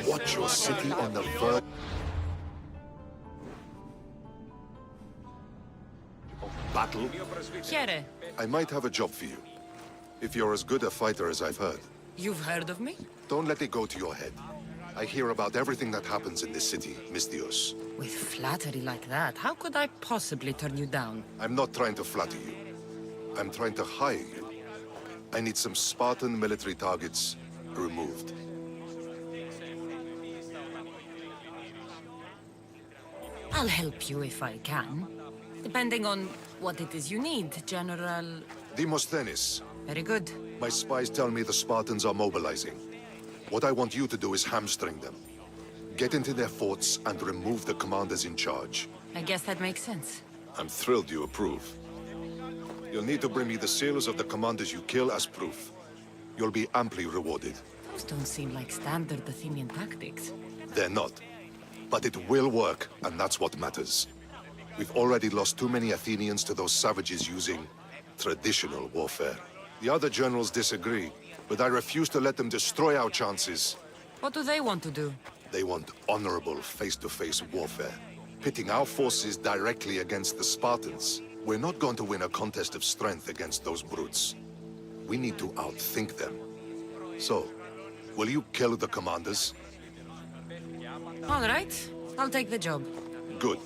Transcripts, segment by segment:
Watch your city on the verge of battle. Chiere, I might have a job for you. If you're as good a fighter as I've heard. you've heard of me? Don't let it go to your head. I hear about everything that happens in this city, Mystios. With flattery like that, how could I possibly turn you down? I'm not trying to flatter you. I'm trying to hire you. I need some Spartan military targets removed. I'll help you if I can. Depending on what it is you need, General... Demosthenes, Very good. my spies tell me the Spartans are mobilizing. What I want you to do is hamstring them. Get into their forts and remove the commanders in charge. I guess that makes sense. I'm thrilled you approve. You'll need to bring me the seals of the commanders you kill as proof. You'll be amply rewarded. Those don't seem like standard Athenian tactics. They're not. But it will work, and that's what matters. We've already lost too many Athenians to those savages using traditional warfare. The other generals disagree, but I refuse to let them destroy our chances. What do they want to do? They want honorable face-to-face warfare, pitting our forces directly against the Spartans. We're not going to win a contest of strength against those brutes. We need to outthink them. So, will you kill the commanders? All right, I'll take the job. Good.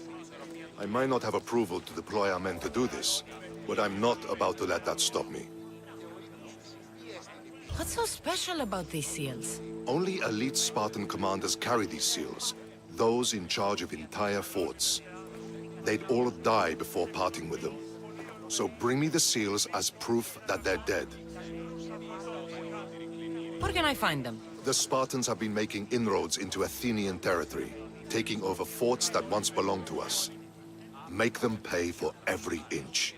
I might not have approval to deploy our men to do this, but I'm not about to let that stop me. What's so special about these seals? Only elite Spartan commanders carry these seals, those in charge of entire forts. They'd all die before parting with them. So bring me the seals as proof that they're dead. Where can I find them? The Spartans have been making inroads into Athenian territory, taking over forts that once belonged to us. Make them pay for every inch.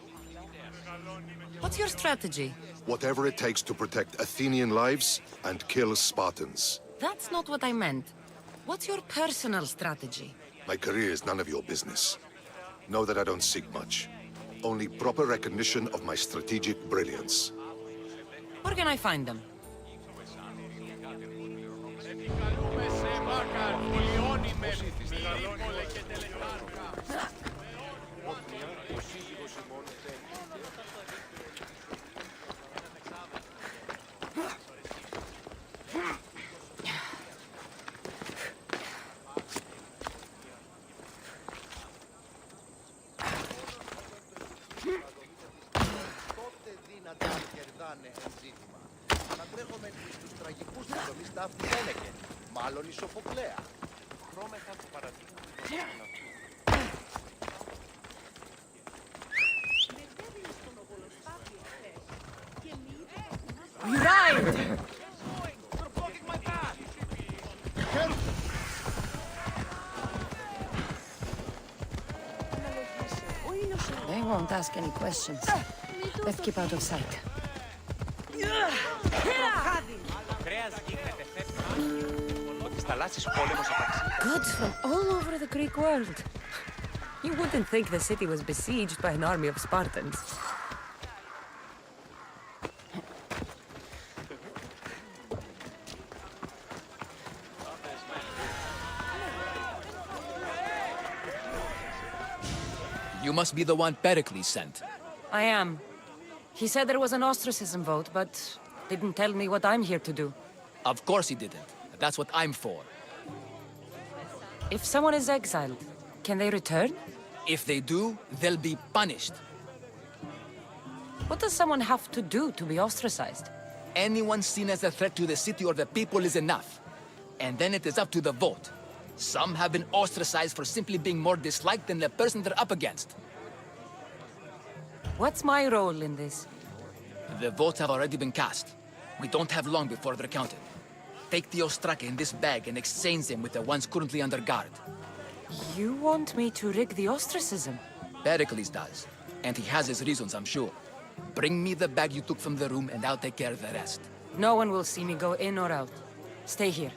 What's your strategy? Whatever it takes to protect Athenian lives and kill Spartans. That's not what I meant. What's your personal strategy? My career is none of your business. Know that I don't seek much. Only proper recognition of my strategic brilliance. Where can I find them? Right! They won't ask any questions. Let's keep out of sight. Goods from all over the Greek world. You wouldn't think the city was besieged by an army of Spartans. You must be the one Perikles sent. I am. He said there was an ostracism vote, but didn't tell me what I'm here to do. Of course he didn't. That's what I'm for. If someone is exiled, can they return? If they do, they'll be punished. What does someone have to do to be ostracized? Anyone seen as a threat to the city or the people is enough. And then it is up to the vote. Some have been ostracized for simply being more disliked than the person they're up against. What's my role in this? The votes have already been cast. We don't have long before they're counted. Take the ostraka in this bag and exchange them with the ones currently under guard. You want me to rig the ostracism? Perikles does. And he has his reasons, I'm sure. Bring me the bag you took from the room and I'll take care of the rest. No one will see me go in or out. Stay here.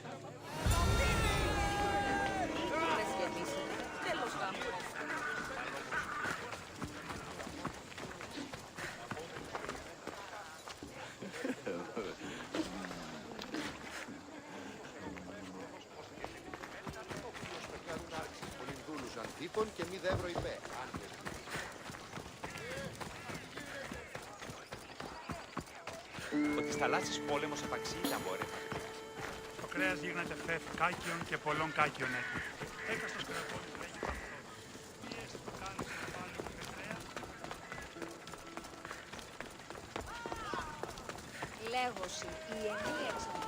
Τούρκων και μη δεύρο υπέ. Ότι στα θαλάσσης πόλεμος απαξιεί τα εμπόρευμα. Το κρέας γίγνεται φεφ κάκιον και πολλών κάκιον έτου. Έκαστος κρεοπόλης λέγει αυτό. Τι έστω το κάνει στο βάλιο με πετρέα. Λέγωση, η ενή εξαντλή.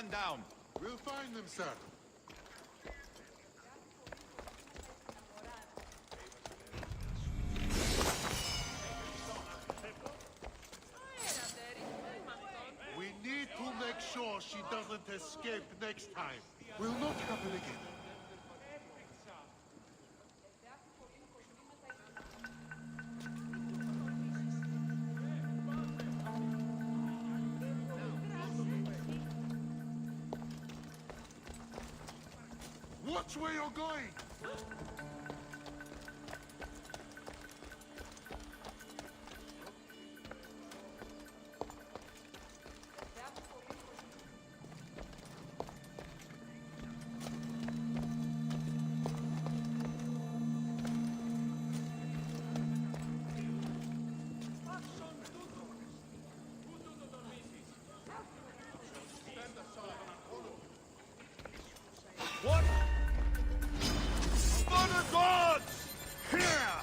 One down. We'll find them, sir. We need to make sure she doesn't escape next time. Will not happen again. Watch where you're going! What? Sparta gods! Here!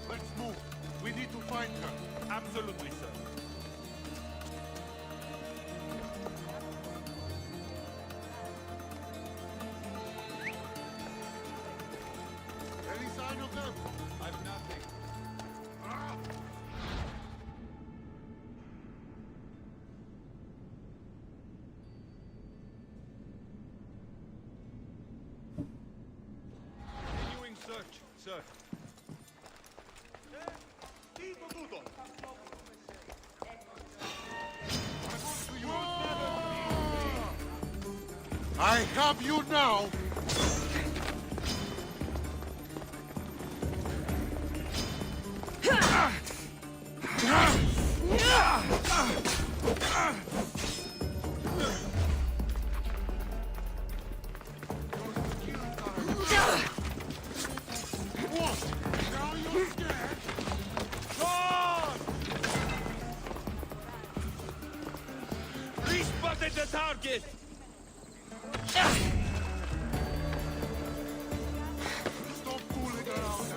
Let's move. We need to find her. Absolutely, sir. Any sign of them? I've nothing. Ah! Continuing search, sir. I have you now! What? Now you're scared? Run! Respotted the target! Stop fooling around.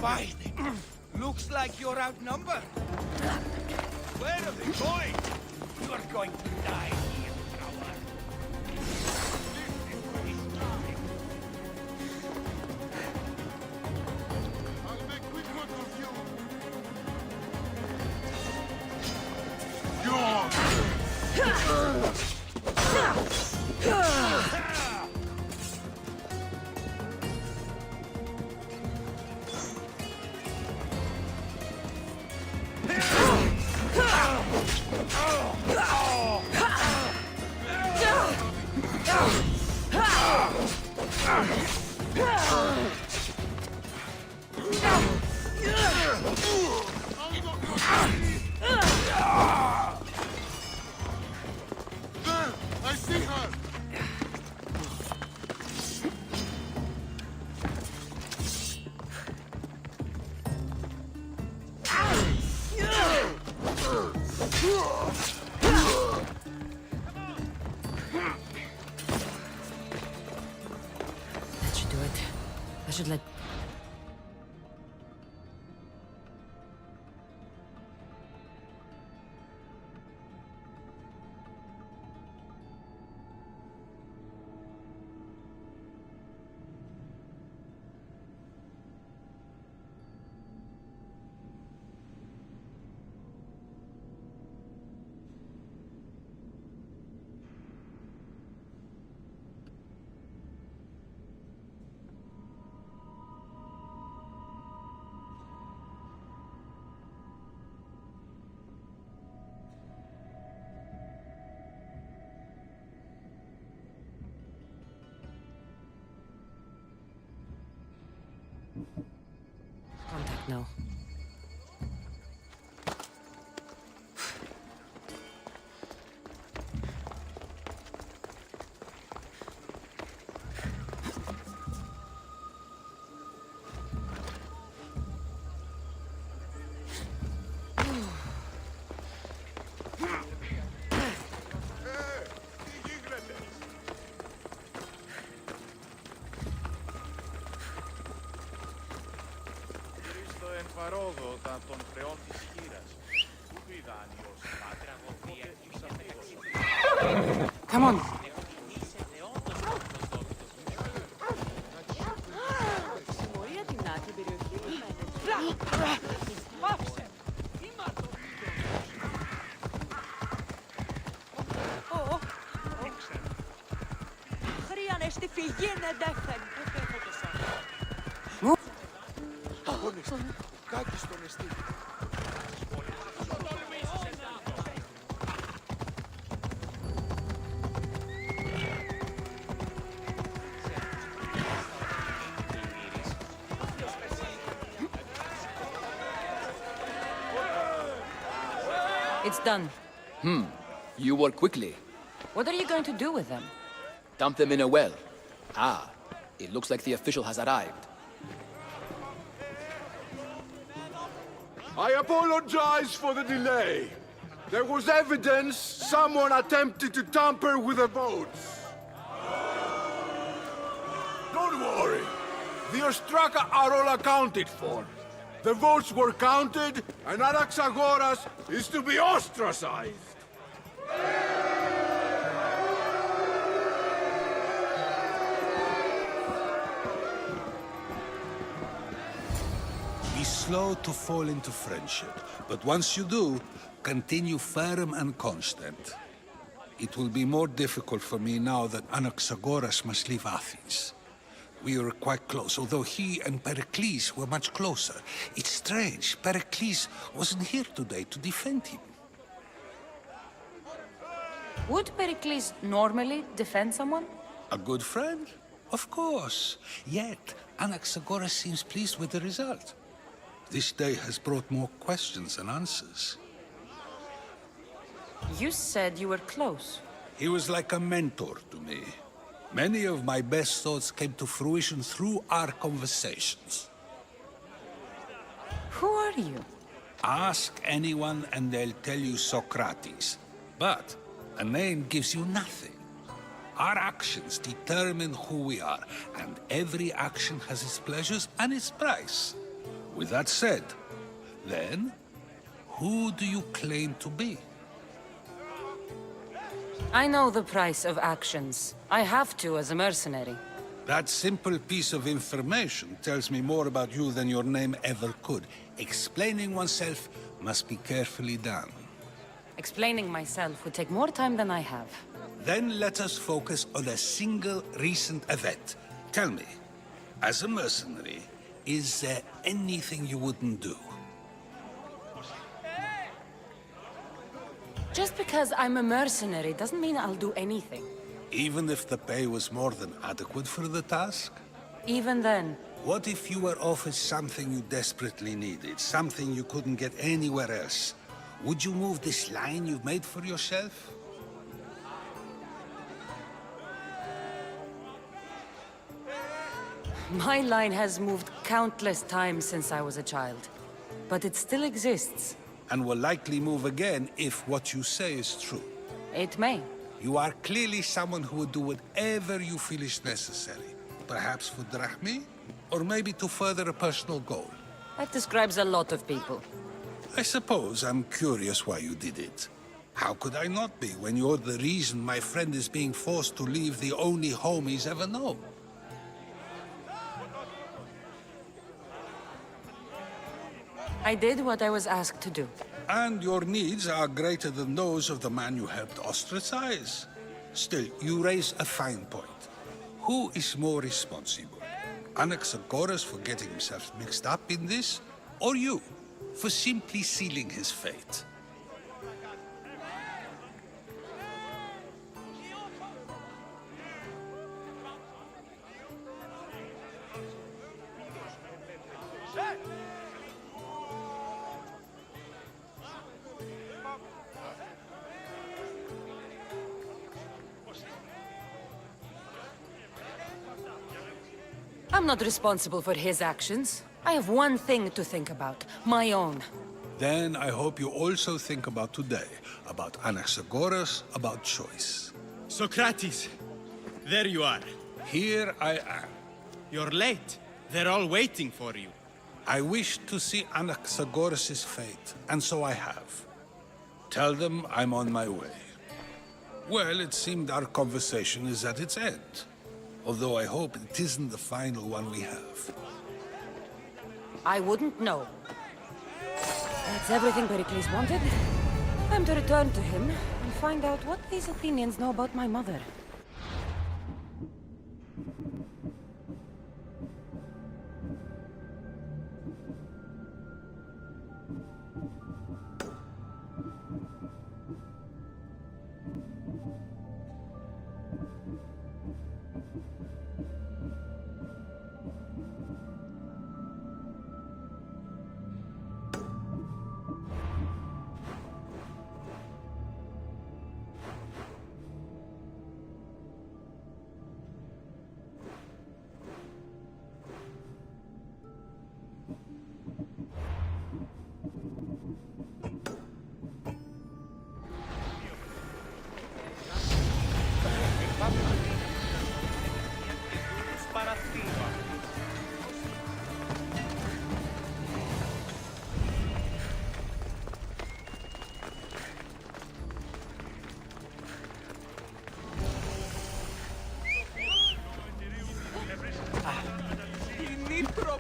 Fine. Looks like you're outnumbered. Where are they going? You are going to die here, coward. I'll make quick work of you. There! I see her! That should do it. I should let... Contact now. Παρόδοτα των θεών της χείρας. Πού του ιδάνιος, μάτρα, οπότε τους αμίγος. Come on. Συμμορία την άκρη περιοχή που μένετε. Πάψε! Χρειάνε στη φυγή να ντέχθεν. Αγώνες, κάτι στον εστί. It's done. You work quickly. What are you going to do with them? Dump them in a well. Ah, it looks like the official has arrived. I apologize for the delay. There was evidence someone attempted to tamper with the votes. Don't worry. The Ostraka are all accounted for. The votes were counted, and Anaxagoras is to be ostracized. Be slow to fall into friendship, but once you do, continue firm and constant. It will be more difficult for me now that Anaxagoras must leave Athens. We were quite close, although he and Perikles were much closer. It's strange, Perikles wasn't here today to defend him. Would Perikles normally defend someone? A good friend? Of course. Yet, Anaxagoras seems pleased with the result. This day has brought more questions than answers. You said you were close. He was like a mentor to me. Many of my best thoughts came to fruition through our conversations. Who are you? Ask anyone and they'll tell you Socrates. But a name gives you nothing. Our actions determine who we are, and every action has its pleasures and its price. With that said, Then, who do you claim to be? I know the price of actions. I have to as a mercenary. That simple piece of information tells me more about you than your name ever could. Explaining oneself must be carefully done. Explaining myself would take more time than I have. Then let us focus on a single recent event. Tell me, as a mercenary, is there anything you wouldn't do? Just because I'm a mercenary doesn't mean I'll do anything. Even if the pay was more than adequate for the task? Even then, What if you were offered something you desperately needed, something you couldn't get anywhere else? Would you move this line you've made for yourself? my line has moved countless times since I was a child. But it still exists. And will likely move again if what you say is true. It may. You are clearly someone who would do whatever you feel is necessary. Perhaps for drachmi, or maybe to further a personal goal. That describes a lot of people. I suppose I'm curious why you did it. How could I not be when you're the reason my friend is being forced to leave the only home he's ever known? I did what I was asked to do. And your needs are greater than those of the man you helped ostracize. Still, you raise a fine point. Who is more responsible? Anaxagoras for getting himself mixed up in this? Or you, for simply sealing his fate? I'm not responsible for his actions. I have one thing to think about, my own. Then I hope you also think about today, about Anaxagoras, about choice. Socrates! There you are. Here I am. You're late. They're all waiting for you. I wish to see Anaxagoras' fate, and so I have. Tell them I'm on my way. Well, it seemed our conversation is at its end. Although I hope it isn't the final one we have. I wouldn't know. That's everything Perikles wanted. Time to return to him and find out what these Athenians know about my mother.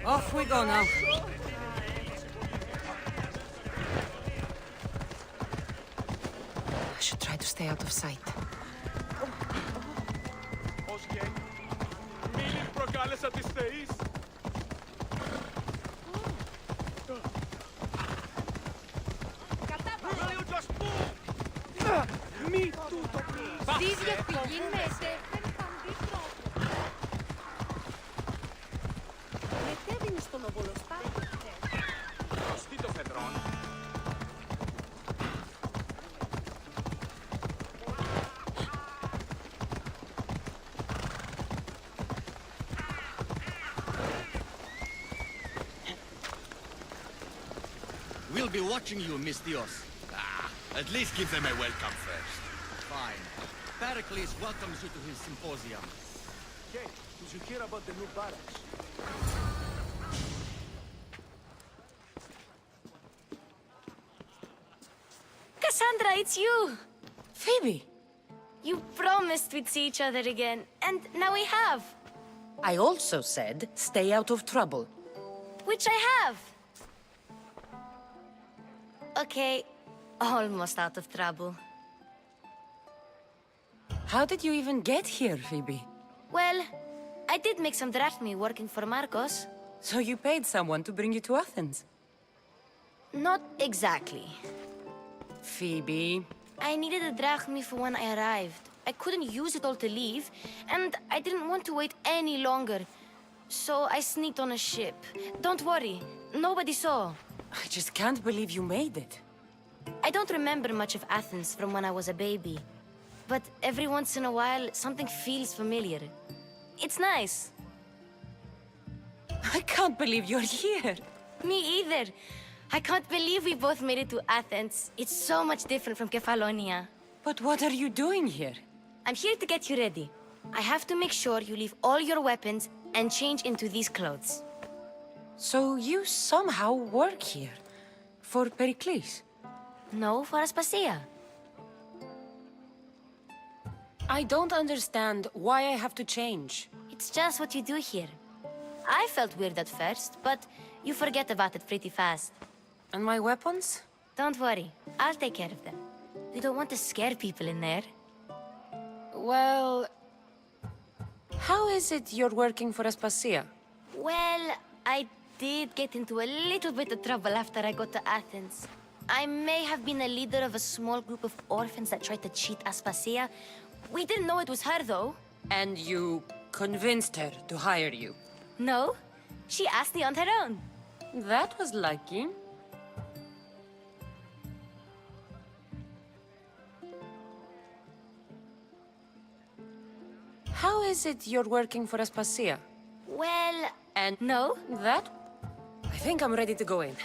Off we go now. I should try to stay out of sight. Προκάλεσα τις θεείς. Μη τούτο πεις. Δίδια πηγήν με εσέφερ παντήτροπο. Μετέβηνε στον οβολοστάτη. Προστεί το φεδρόν. We'll be watching you, Mystios. At least give them a welcome first. Fine. Perikles welcomes you to his symposium. Hey, did you hear about the new barracks? Cassandra, it's you! Phoebe! You promised we'd see each other again, and now we have. I also said, stay out of trouble. Which I have. Okay, almost out of trouble. How did you even get here, Phoebe? Well, I did make some drachmi working for Marcos. So you paid someone to bring you to Athens? Not exactly. Phoebe... I needed a drachmi for when I arrived. I couldn't use it all to leave, and I didn't want to wait any longer. So I sneaked on a ship. Don't worry, nobody saw. I just can't believe you made it. I don't remember much of Athens from when I was a baby. But every once in a while, something feels familiar. It's nice. I can't believe you're here. Me either. I can't believe we both made it to Athens. It's so much different from Kefalonia. But what are you doing here? I'm here to get you ready. I have to make sure you leave all your weapons and change into these clothes. So you somehow work here? For Perikles? No, for Aspasia. I don't understand why I have to change. It's just what you do here. I felt weird at first, but you forget about it pretty fast. And my weapons? Don't worry, I'll take care of them. We don't want to scare people in there. Well... How is it you're working for Aspasia? Well, I did get into a little bit of trouble after I got to Athens. I may have been a leader of a small group of orphans that tried to cheat Aspasia. We didn't know it was her, though. And you convinced her to hire you? No, she asked me on her own. That was lucky. How is it you're working for Aspasia? Well, And no, that? I think I'm ready to go in.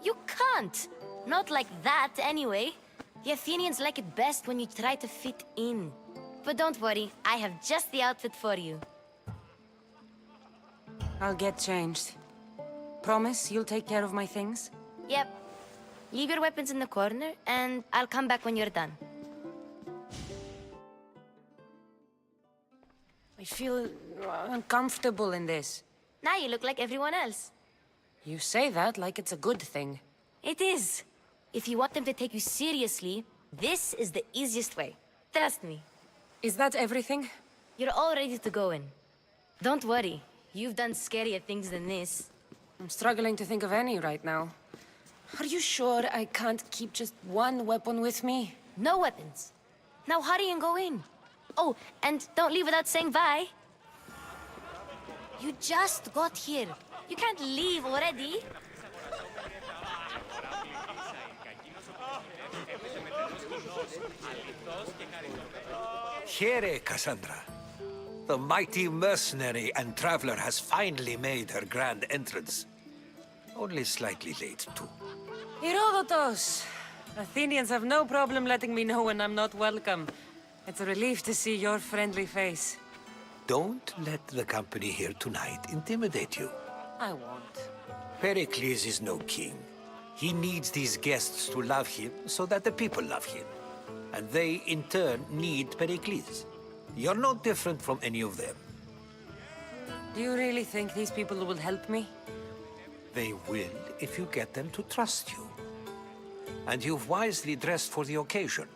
you can't. Not like that, anyway. The Athenians like it best when you try to fit in. But don't worry, I have just the outfit for you. I'll get changed. Promise you'll take care of my things? Yep. Leave your weapons in the corner, and I'll come back when you're done. I feel uncomfortable in this. Now you look like everyone else. You say that like it's a good thing. It is. If you want them to take you seriously, this is the easiest way. Trust me. Is that everything? You're all ready to go in. Don't worry. You've done scarier things than this. I'm struggling to think of any right now. Are you sure I can't keep just one weapon with me? No weapons. Now hurry and go in. Oh, and don't leave without saying bye. You just got here. You can't leave already. Here, Cassandra. The mighty mercenary and traveler has finally made her grand entrance. Only slightly late, too. Herodotus! Athenians have no problem letting me know when I'm not welcome. It's a relief to see your friendly face. Don't let the company here tonight intimidate you. I won't. Perikles is no king. He needs these guests to love him so that the people love him. And they, in turn, need Perikles. You're no different from any of them. Do you really think these people will help me? They will if you get them to trust you. And you've wisely dressed for the occasion.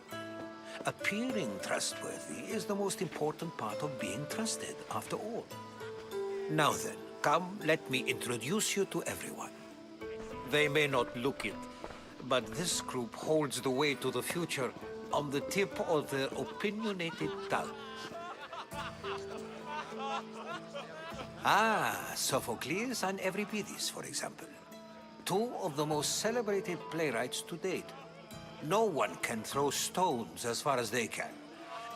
Appearing trustworthy is the most important part of being trusted, after all. Now then, come, let me introduce you to everyone. They may not look it, but this group holds the way to the future on the tip of their opinionated tongues. Sophocles and Euripides, for example. Two of the most celebrated playwrights to date. No one can throw stones as far as they can.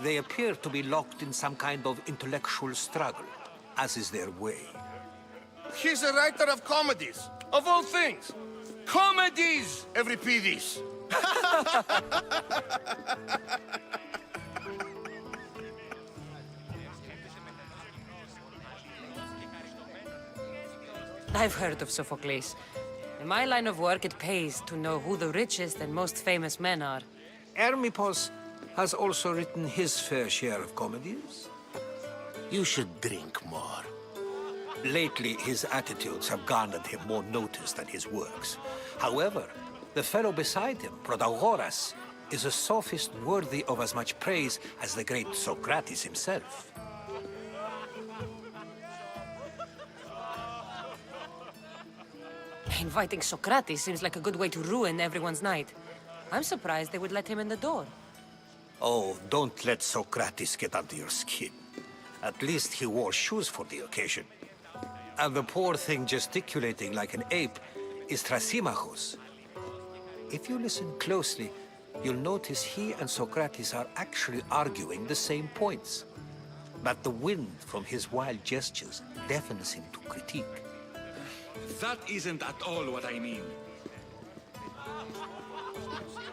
They appear to be locked in some kind of intellectual struggle, as is their way. He's a writer of comedies, of all things. Comedies, Euripides. I've heard of Sophocles. In my line of work, it pays to know who the richest and most famous men are. Hermippos has also written his fair share of comedies. You should drink more. Lately, his attitudes have garnered him more notice than his works. However, the fellow beside him, Protagoras, is a sophist worthy of as much praise as the great Socrates himself. Inviting Socrates seems like a good way to ruin everyone's night. I'm surprised they would let him in the door. Oh, don't let Socrates get under your skin. At least he wore shoes for the occasion. And the poor thing gesticulating like an ape is Thrasymachos. If you listen closely, you'll notice he and Socrates are actually arguing the same points. But the wind from his wild gestures deafens him to critique. That isn't at all what I mean.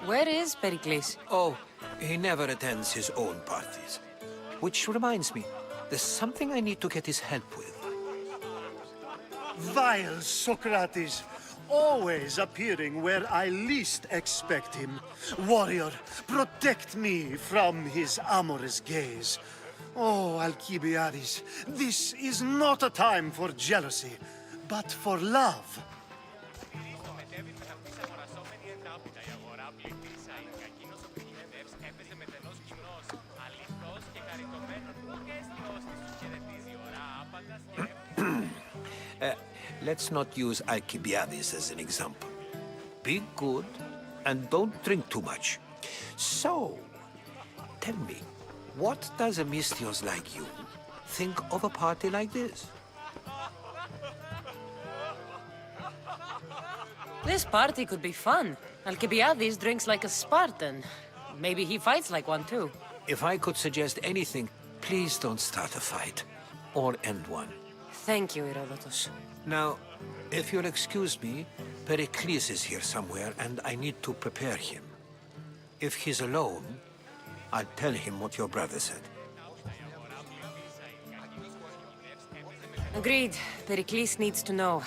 Where is Perikles? Oh, he never attends his own parties. Which reminds me, there's something I need to get his help with. Vile Socrates, always appearing where I least expect him. Warrior, protect me from his amorous gaze. Oh, Alcibiades, this is not a time for jealousy, but for love. Let's not use Alcibiades as an example. Be good, and don't drink too much. So, tell me, what does a Misthios like you think of a party like this? This party could be fun. Alcibiades drinks like a Spartan. Maybe he fights like one too. If I could suggest anything, please don't start a fight. Or end one. Thank you, Herodotus. Now, if you'll excuse me, Perikles is here somewhere, and I need to prepare him. If he's alone, I'll tell him what your brother said. Agreed. Perikles needs to know.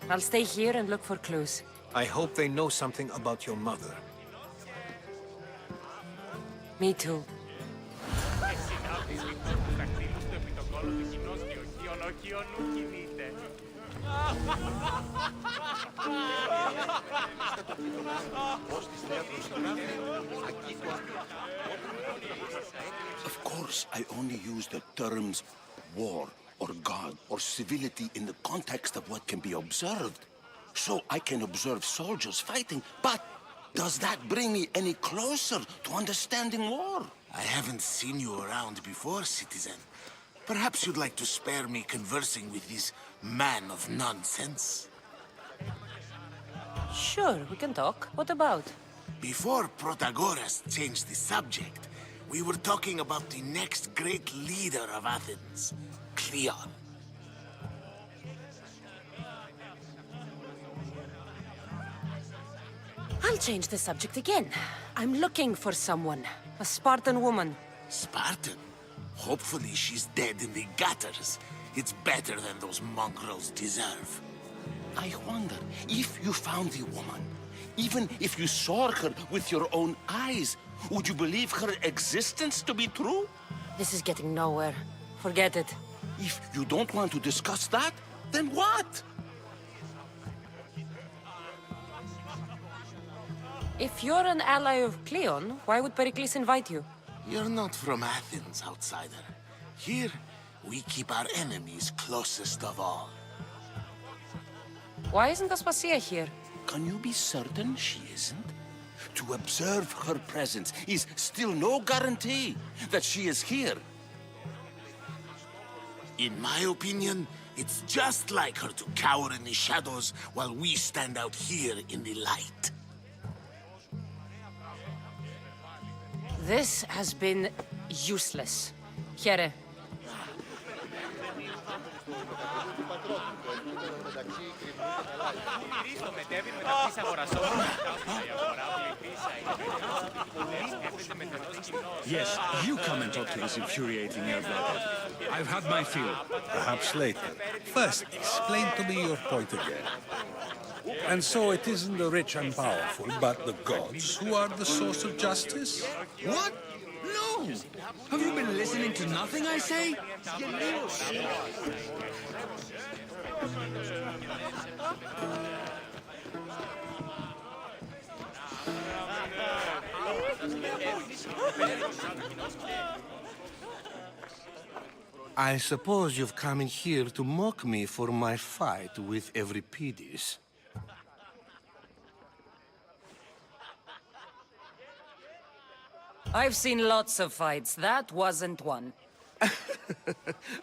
I'll stay here and look for clues. I hope they know something about your mother. Me too. Of course, I only use the terms war or god or civility in the context of what can be observed. So I can observe soldiers fighting, but does that bring me any closer to understanding war? I haven't seen you around before, citizen. Perhaps you'd like to spare me conversing with this man of nonsense? Sure, we can talk. What about? Before Protagoras changed the subject, we were talking about the next great leader of Athens, Cleon. I'll change the subject again. I'm looking for someone. A Spartan woman. Spartan? Hopefully she's dead in the gutters. It's better than those mongrels deserve. I wonder, if you found the woman, even if you saw her with your own eyes, would you believe her existence to be true? This is getting nowhere. Forget it. If you don't want to discuss that, then what? If you're an ally of Cleon, why would Perikles invite you? You're not from Athens, outsider. Here, we keep our enemies closest of all. Why isn't Aspasia here? Can you be certain she isn't? To observe her presence is still no guarantee that she is here. In my opinion, it's just like her to cower in the shadows while we stand out here in the light. This has been useless. Here. Yes, you come and talk to this infuriating Elder. I've had my fill. Perhaps later. First, explain to me your point again. And so it isn't the rich and powerful, but the gods who are the source of justice? What? No! Have you been listening to nothing I say? I suppose you've come in here to mock me for my fight with Euripides. I've seen lots of fights. That wasn't one.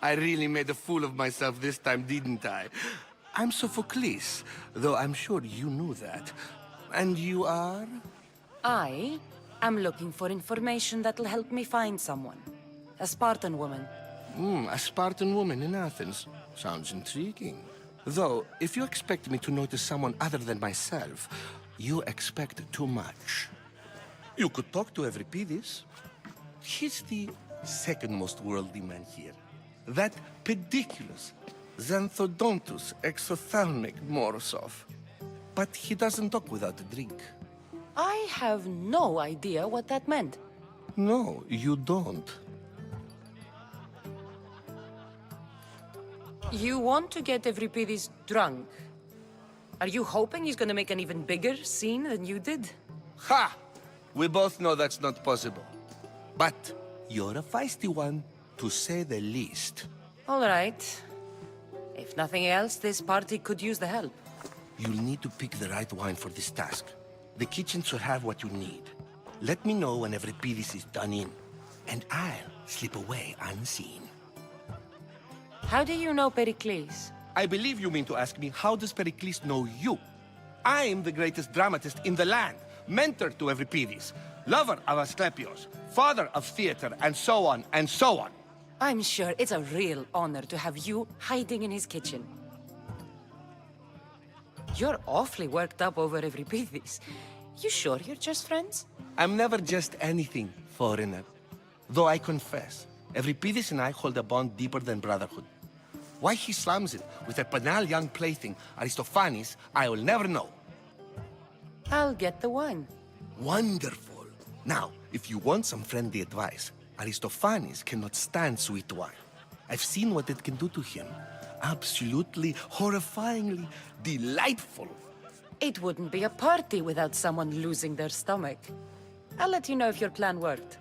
I really made a fool of myself this time, didn't I? I'm Sophocles, though I'm sure you knew that. And you are? I am looking for information that'll help me find someone. A Spartan woman. A Spartan woman in Athens. Sounds intriguing. Though, if you expect me to notice someone other than myself, you expect too much. You could talk to Euripides. He's the second most worldly man here. That pediculous, xanthodontus exophthalmic Morosov. But he doesn't talk without a drink. I have no idea what that meant. No, you don't. You want to get Euripides drunk? Are you hoping he's gonna make an even bigger scene than you did? Ha! We both know that's not possible. But you're a feisty one, to say the least. All right. If nothing else, this party could use the help. You'll need to pick the right wine for this task. The kitchen should have what you need. Let me know when Euripides is done in, and I'll slip away unseen. How do you know Perikles? I believe you mean to ask me, how does Perikles know you? I'm the greatest dramatist in the land, mentor to Euripides, lover of Asclepios, father of theater, and so on, and so on. I'm sure it's a real honor to have you hiding in his kitchen. You're awfully worked up over Euripides. You sure you're just friends? I'm never just anything, foreigner. Though I confess, Euripides and I hold a bond deeper than brotherhood. Why he slams it with a banal young plaything, Aristophanes, I will never know. I'll get the wine. Wonderful. Now, if you want some friendly advice, Aristophanes cannot stand sweet wine. I've seen what it can do to him. Absolutely, horrifyingly delightful. It wouldn't be a party without someone losing their stomach. I'll let you know if your plan worked.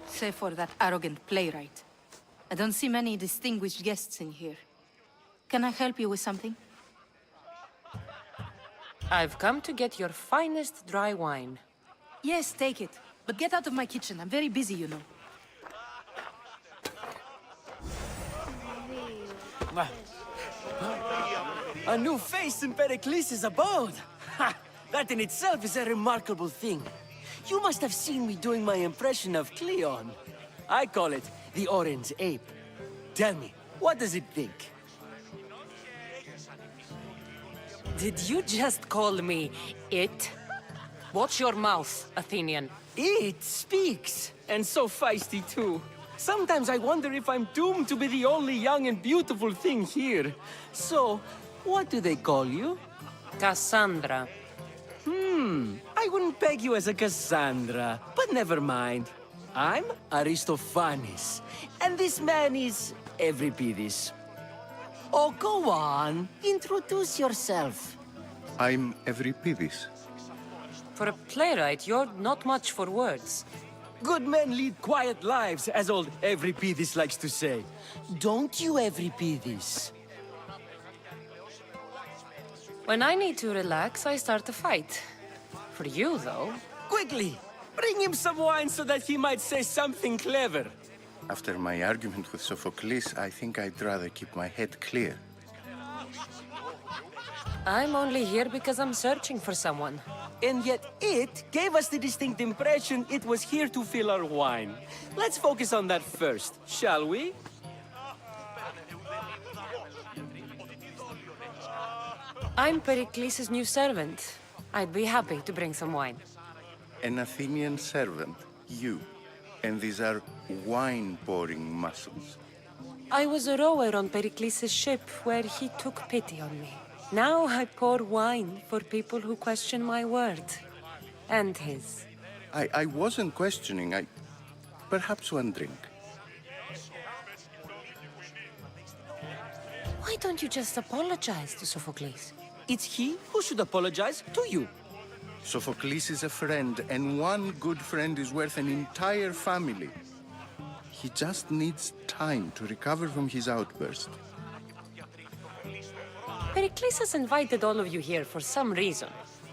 Save for that arrogant playwright. I don't see many distinguished guests in here. Can I help you with something? I've come to get your finest dry wine. Yes, take it. But get out of my kitchen. I'm very busy, you know. A new face in Perikles' abode! Ha! That in itself is a remarkable thing. You must have seen me doing my impression of Cleon. I call it the Orange Ape. Tell me, what does it think? Did you just call me it? Watch your mouth, Athenian. It speaks, and so feisty too. Sometimes I wonder if I'm doomed to be the only young and beautiful thing here. So, what do they call you? Cassandra. I wouldn't peg you as a Cassandra, but never mind. I'm Aristophanes, and this man is Euripides. Oh, go on. Introduce yourself. I'm Euripides. For a playwright, you're not much for words. Good men lead quiet lives, as old Euripides likes to say. Don't you, Euripides? When I need to relax, I start a fight. For you, though... Quickly! Bring him some wine so that he might say something clever. After my argument with Sophocles, I think I'd rather keep my head clear. I'm only here because I'm searching for someone. And yet it gave us the distinct impression it was here to fill our wine. Let's focus on that first, shall we? I'm Perikles' new servant. I'd be happy to bring some wine. An Athenian servant, you. And these are wine-pouring muscles. I was a rower on Perikles' ship where he took pity on me. Now I pour wine for people who question my word. And his. I wasn't questioning. Perhaps one drink. Why don't you just apologize to Sophocles? It's he who should apologize to you. Sophocles is a friend, and one good friend is worth an entire family. He just needs time to recover from his outburst. Perikles has invited all of you here for some reason.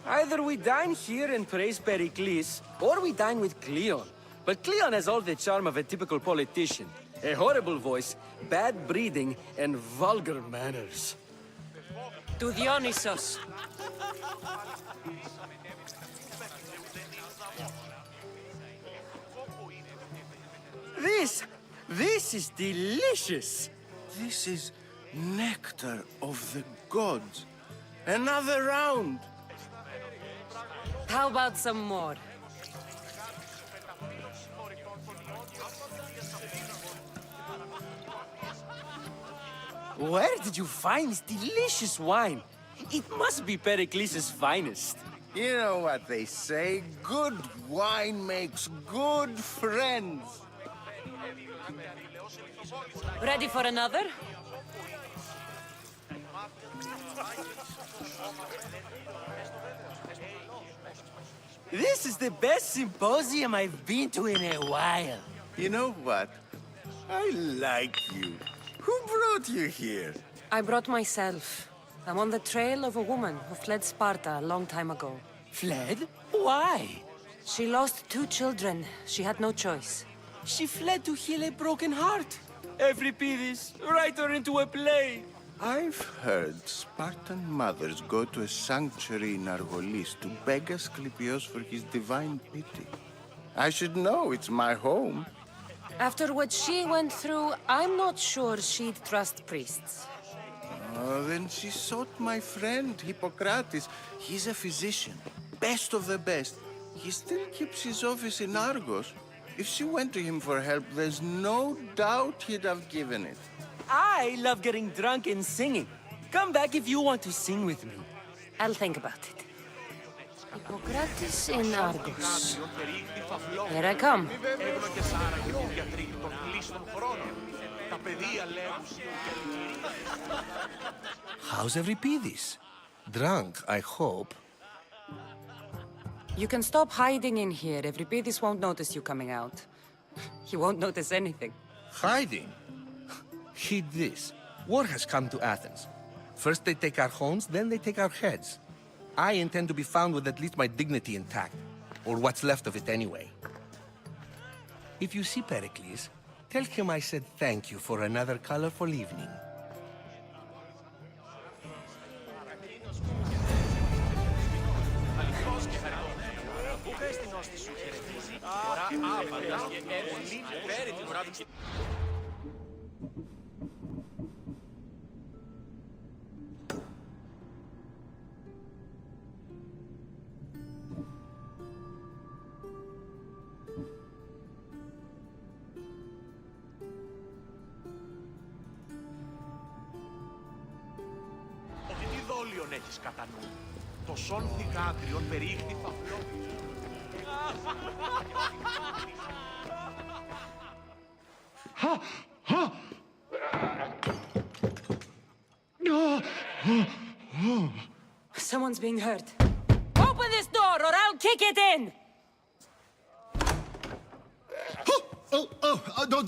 Either we dine here and praise Perikles, or we dine with Cleon. But Cleon has all the charm of a typical politician. A horrible voice, bad breeding, and vulgar manners. To Dionysos. This is delicious. This is nectar of the gods. Another round. How about some more? Where did you find this delicious wine? It must be Perikles' finest. You know what they say, good wine makes good friends. Ready for another? This is the best symposium I've been to in a while. You know what? I like you. Who brought you here? I brought myself. I'm on the trail of a woman who fled Sparta a long time ago. Fled? Why? She lost 2 children. She had no choice. She fled to heal a broken heart. Euripides, write her into a play. I've heard Spartan mothers go to a sanctuary in Argolis to beg Asclepios for his divine pity. I should know, it's my home. After what she went through, I'm not sure she'd trust priests. Oh, then she sought my friend, Hippocrates. He's a physician, best of the best. He still keeps his office in Argos. If she went to him for help, there's no doubt he'd have given it. I love getting drunk and singing. Come back if you want to sing with me. I'll think about it. Hippocrates in Argos. Here I come. How's Euripides? Drunk, I hope. You can stop hiding in here. Euripides won't notice you coming out. He won't notice anything. Hiding? Heed this. War has come to Athens. First they take our homes, then they take our heads. I intend to be found with at least my dignity intact. Or what's left of it anyway. If you see Perikles, tell him I said thank you for another colorful evening. Ότι τι δόλιον έχεις κατά νου. Το σόν θυγάτριον περιήχθη φαυλό. Someone's being hurt. Open this door or I'll kick it in!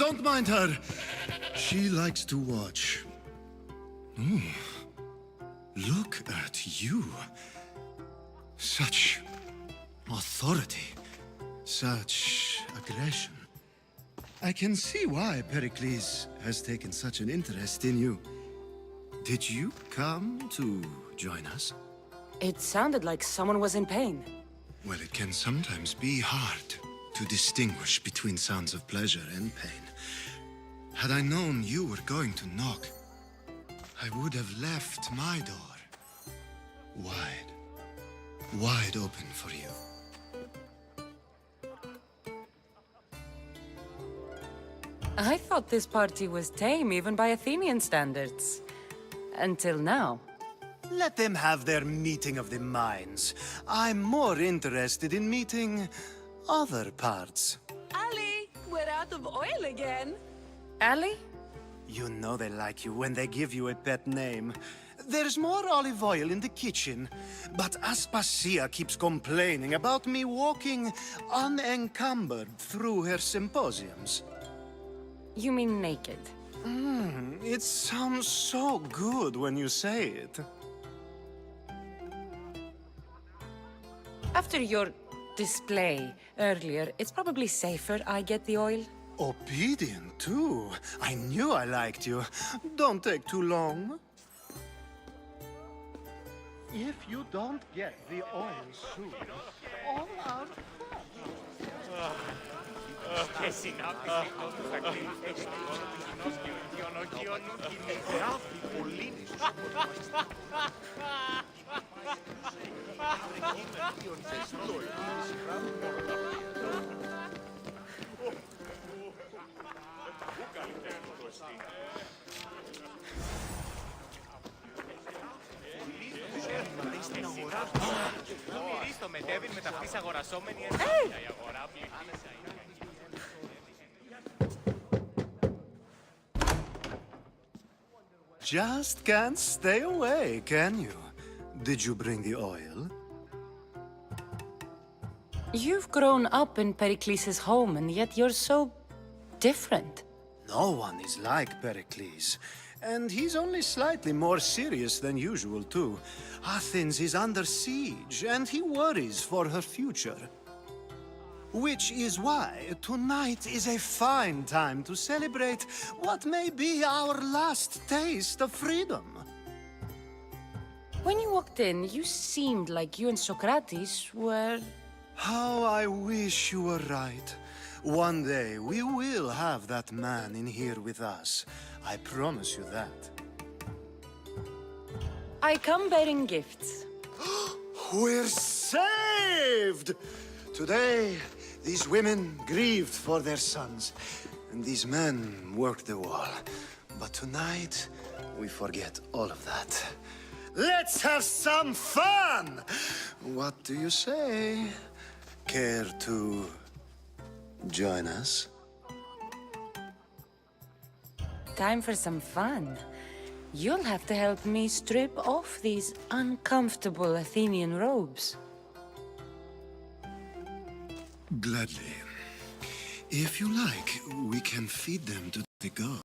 Don't mind her. She likes to watch. Look at you. Such authority. Such aggression. I can see why Perikles has taken such an interest in you. Did you come to join us? It sounded like someone was in pain. Well, it can sometimes be hard to distinguish between sounds of pleasure and pain. Had I known you were going to knock, I would have left my door wide open for you. I thought this party was tame even by Athenian standards. Until now. Let them have their meeting of the minds. I'm more interested in meeting other parts. Ali, we're out of oil again. Ali? You know they like you when they give you a pet name. There's more olive oil in the kitchen, but Aspasia keeps complaining about me walking unencumbered through her symposiums. You mean naked? It sounds so good when you say it. After your display earlier, it's probably safer I get the oil. Obedient, too. I knew I liked you. Don't take too long. If you don't get the oil soon, all our Και συνάπτυξη του θα κρύβει στο χώρο του κοινός και ο ονοκίων κινητεράφει πολύ στο μετέβην με ταυτής αγορασόμενη ενέργεια η αγορά πληθύνεσαι. Just can't stay away, can you? Did you bring the oil? You've grown up in Perikles' home, and yet you're so different. No one is like Perikles. And he's only slightly more serious than usual, too. Athens is under siege, and he worries for her future. Which is why tonight is a fine time to celebrate what may be our last taste of freedom. When you walked in, you seemed like you and Socrates were... How I wish you were right. One day we will have that man in here with us. I promise you that. I come bearing gifts. We're saved! Today, these women grieved for their sons, and these men worked the wall. But tonight, we forget all of that. Let's have some fun! What do you say? Care to join us? Time for some fun. You'll have to help me strip off these uncomfortable Athenian robes. Gladly. If you like, we can feed them to the gods.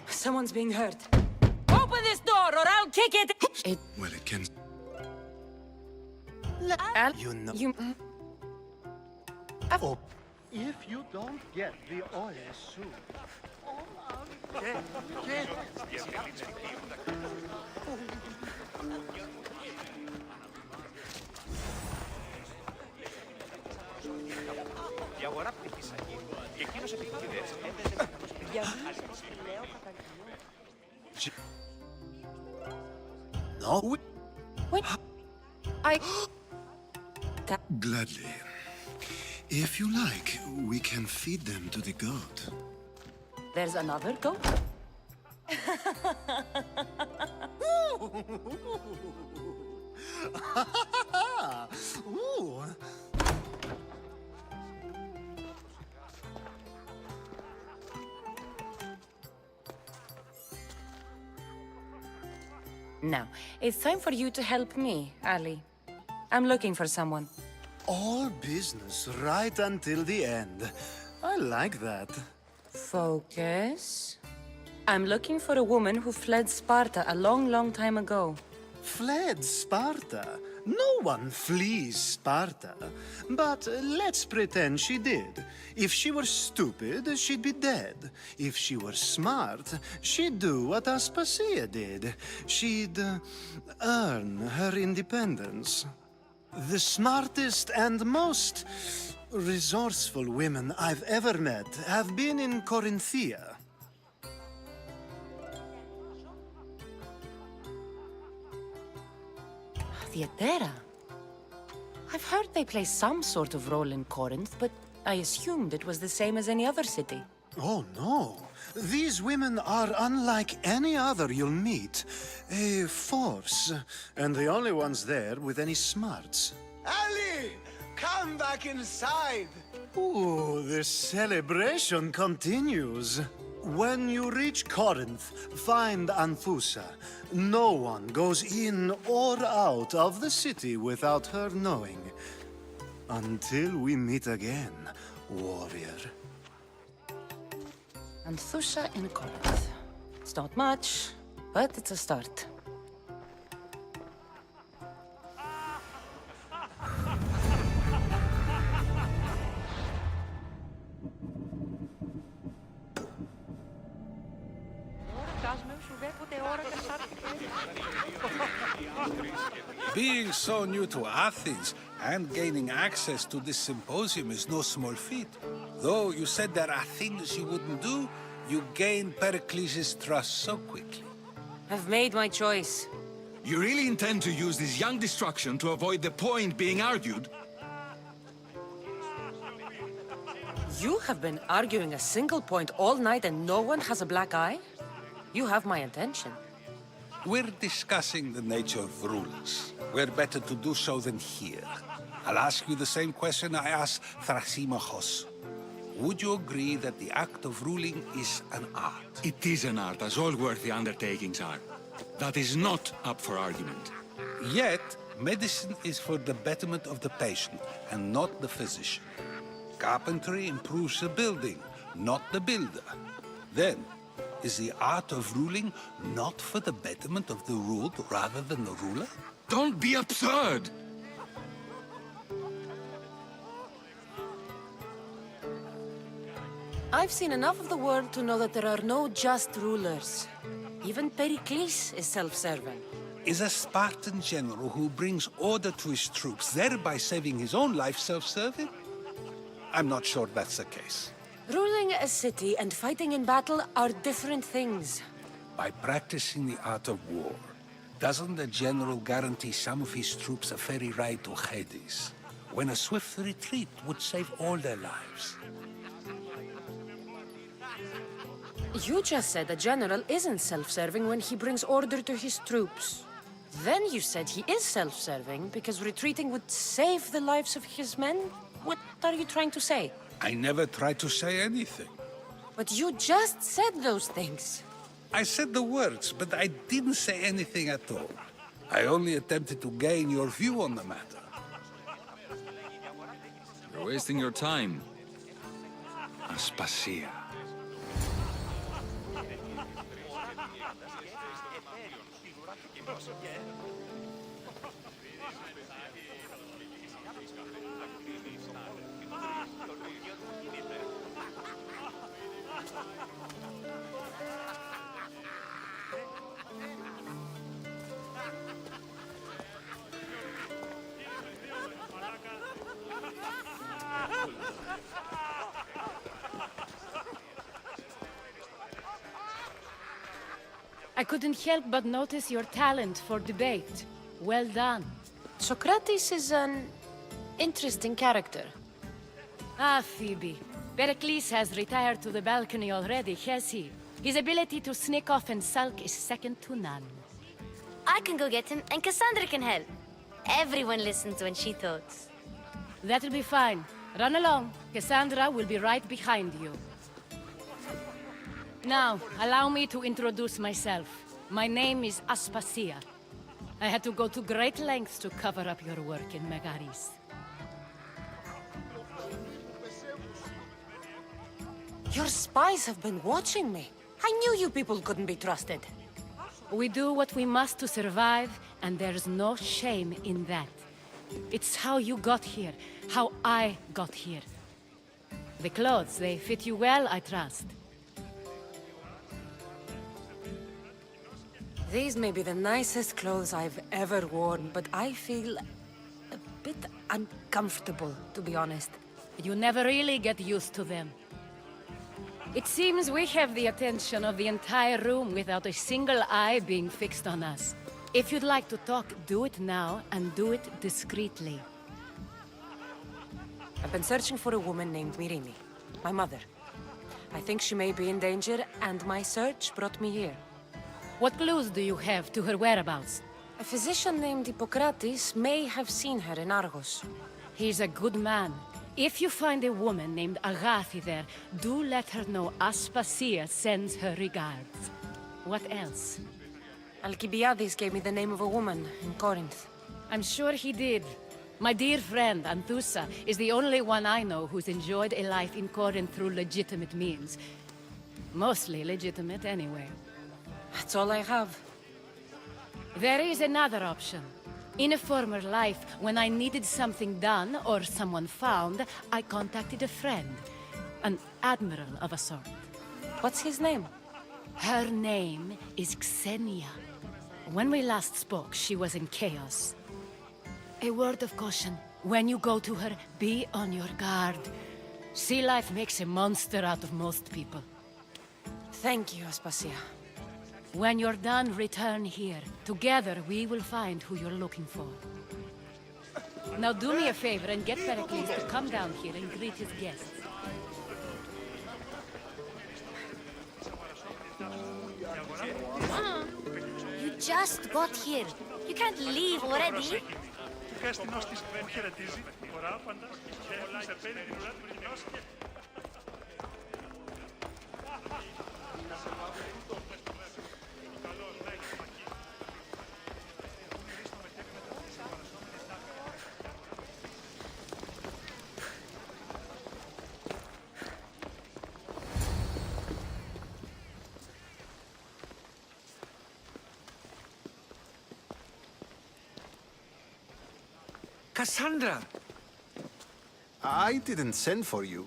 Someone's being hurt. Open this door or I'll kick it! Well, it can... You know... Oh, if you don't get the oil soon... Η αγορά πτυχής αγγείλου και εκείνος επικοινωνίες έπαιζε No? Wait. Gladly. If you like, we can feed them to the goat. There's another goat? Ooh. Now, it's time for you to help me, Ali. I'm looking for someone. All business right until the end. I like that. Focus. I'm looking for a woman who fled Sparta a long, long time ago. Fled Sparta? No one flees Sparta. But let's pretend she did. If she were stupid, she'd be dead. If she were smart, she'd do what Aspasia did. She'd earn her independence. The smartest and most resourceful women I've ever met have been in Corinthia. Theatera? I've heard they play some sort of role in Corinth, but I assumed it was the same as any other city. Oh, no. These women are unlike any other you'll meet. A force, and the only ones there with any smarts. Ali! Come back inside! Ooh, the celebration continues. When you reach Corinth, find Anthusa. No one goes in or out of the city without her knowing. Until we meet again, warrior. Anthusa in Corinth. It's not much, but it's a start. Being so new to Athens and gaining access to this symposium is no small feat. Though you said there are things you wouldn't do, you gained Perikles' trust so quickly. I've made my choice. You really intend to use this young destruction to avoid the point being argued? You have been arguing a single point all night and no one has a black eye? You have my attention. We're discussing the nature of rulers. Where better to do so than here? I'll ask you the same question I asked Thrasymachos. Would you agree that the act of ruling is an art? It is an art, as all worthy undertakings are. That is not up for argument. Yet, medicine is for the betterment of the patient, and not the physician. Carpentry improves the building, not the builder. Then, is the art of ruling not for the betterment of the ruled rather than the ruler? Don't be absurd! I've seen enough of the world to know that there are no just rulers. Even Perikles is self-serving. Is a Spartan general who brings order to his troops, thereby saving his own life, self-serving? I'm not sure that's the case. Ruling a city and fighting in battle are different things. By practicing the art of war, doesn't the general guarantee some of his troops a ferry ride to Hades, when a swift retreat would save all their lives? You just said a general isn't self-serving when he brings order to his troops. Then you said he is self-serving because retreating would save the lives of his men? What are you trying to say? I never tried to say anything. But you just said those things. I said the words, but I didn't say anything at all. I only attempted to gain your view on the matter. You're wasting your time. Aspasia. I couldn't help but notice your talent for debate. Well done. Socrates is an interesting character. Ah, Phoebe. Perikles has retired to the balcony already, has he? His ability to sneak off and sulk is second to none. I can go get him, and Cassandra can help. Everyone listens when she talks. That'll be fine. Run along. Cassandra will be right behind you. Now, allow me to introduce myself. My name is Aspasia. I had to go to great lengths to cover up your work in Megaris. Your spies have been watching me. I knew you people couldn't be trusted. We do what we must to survive, and there's no shame in that. It's how you got here, how I got here. The clothes, they fit you well, I trust. These may be the nicest clothes I've ever worn, but I feel a bit uncomfortable, to be honest. You never really get used to them. It seems we have the attention of the entire room without a single eye being fixed on us. If you'd like to talk, do it now, and do it discreetly. I've been searching for a woman named Myrine, my mother. I think she may be in danger, and my search brought me here. What clues do you have to her whereabouts? A physician named Hippocrates may have seen her in Argos. He's a good man. If you find a woman named Agathi there, do let her know Aspasia sends her regards. What else? Alcibiades gave me the name of a woman in Corinth. I'm sure he did. My dear friend, Anthusa, is the only one I know who's enjoyed a life in Corinth through legitimate means. Mostly legitimate, anyway. That's all I have. There is another option. In a former life, when I needed something done or someone found, I contacted a friend. An admiral of a sort. What's his name? Her name is Xenia. When we last spoke, she was in chaos. A word of caution. When you go to her, be on your guard. Sea life makes a monster out of most people. Thank you, Aspasia. When you're done, return here. Together, we will find who you're looking for. Now do me a favor and get Perikles to come down here and greet his guests. Mom, you just got here. You can't leave already. Cassandra! I didn't send for you.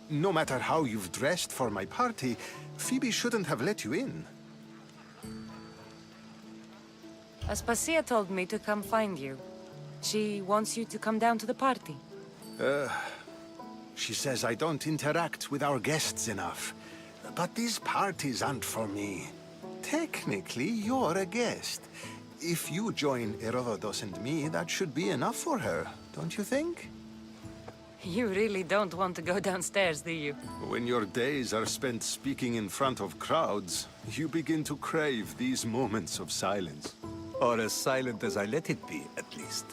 No matter how you've dressed for my party, Phoebe shouldn't have let you in. Aspasia told me to come find you. She wants you to come down to the party. She says I don't interact with our guests enough. But these parties aren't for me. Technically, you're a guest. If you join Herodotus and me, that should be enough for her, don't you think? You really don't want to go downstairs, do you? When your days are spent speaking in front of crowds, you begin to crave these moments of silence. Or as silent as I let it be, at least.